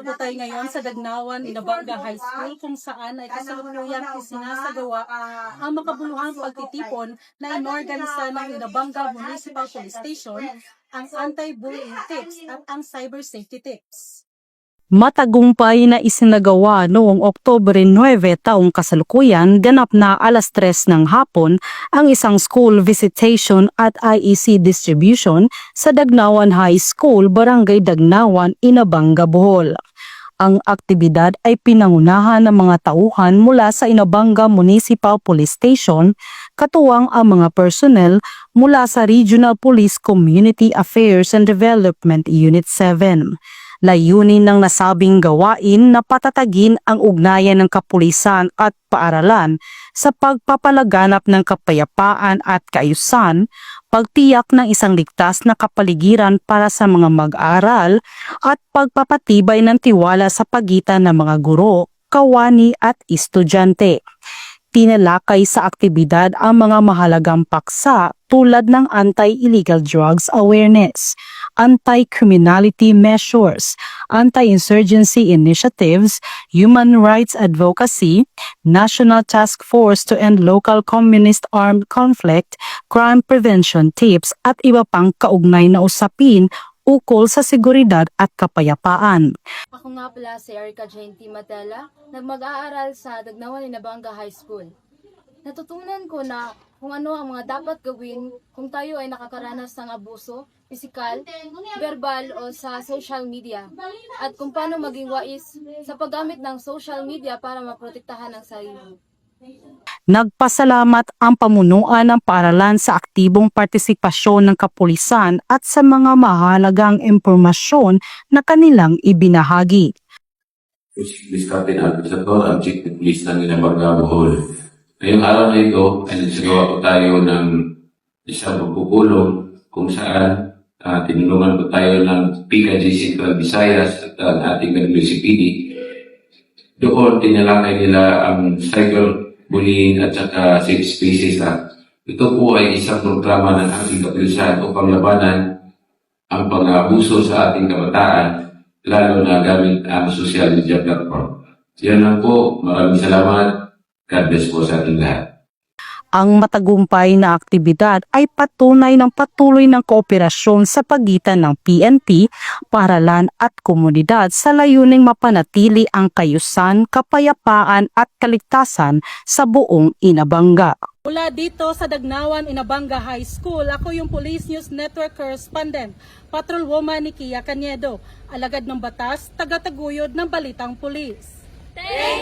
Nandito po tayo ngayon sa Dagnawan, Inabanga High School kung saan ay kasalukuyang isinasagawa ang makabuluhang pagtitipon na inorganisa ng Inabanga Municipal Police Station, ang anti-bullying tips at ang cyber safety tips. Matagumpay na isinagawa noong Oktubre 9 taong kasalukuyan, ganap na 3:00 ng hapon ang isang school visitation at IEC distribution sa Dagnawan High School, Barangay Dagnawan, Inabanga, Bohol. Ang aktibidad ay pinangunahan ng mga tauhan mula sa Inabanga Municipal Police Station, katuwang ang mga personnel mula sa Regional Police Community Affairs and Development Unit 7. Layunin ng nasabing gawain na patatagin ang ugnayan ng kapulisan at paaralan sa pagpapalaganap ng kapayapaan at kaayusan, pagtiyak ng isang ligtas na kapaligiran para sa mga mag-aaral at pagpapatibay ng tiwala sa pagitan ng mga guro, kawani at estudyante. Tinalakay sa aktibidad ang mga mahalagang paksa tulad ng anti-illegal drugs awareness, anti-criminality measures, anti-insurgency initiatives, human rights advocacy, National Task Force to End Local Communist Armed Conflict, crime prevention tips at iba pang kaugnay na usapin ukol sa seguridad at kapayapaan. Ako nga pala si Erica Jane T. Matela, na mag-aaral sa Dagnawan, Inabanga High School. Natutunan ko na kung ano ang mga dapat gawin kung tayo ay nakakaranas ng abuso, pisikal, verbal o sa social media, at kung paano maging wais sa paggamit ng social media para maprotektahan ang sarili. Nagpasalamat ang pamunuan ng paaralan sa aktibong partisipasyon ng kapulisan at sa mga mahalagang impormasyon na kanilang ibinahagi. Police Captain Alvin Sator, ang Chief of Police ng Inabanga, Bohol. Ngayong araw na ito ay nagsagawa po tayo ng isang pagpupulong kung saan tinulungan po tayo ng PKG Central Visayas at ang ating WCPD. Doon tinalakay nila ang cyberbullying at saka safe spaces. Ito po ay isang programa ng ating kapulisan upang labanan ang pang-abuso sa ating kabataan, lalo na gamit ang social media platform. Yan lang po. Maraming salamat. God bless po sa ating lahat. Ang matagumpay na aktibidad ay patunay ng patuloy ng kooperasyon sa pagitan ng PNP, paaralan at komunidad sa layuning mapanatili ang kaayusan, kapayapaan at kaligtasan sa buong Inabanga. Mula dito sa Dagnawan, Inabanga High School, ako yung Police News Network Correspondent, Patrolwoman Nikia Caniedo, alagad ng batas, tagataguyod ng Balitang Pulis. Thank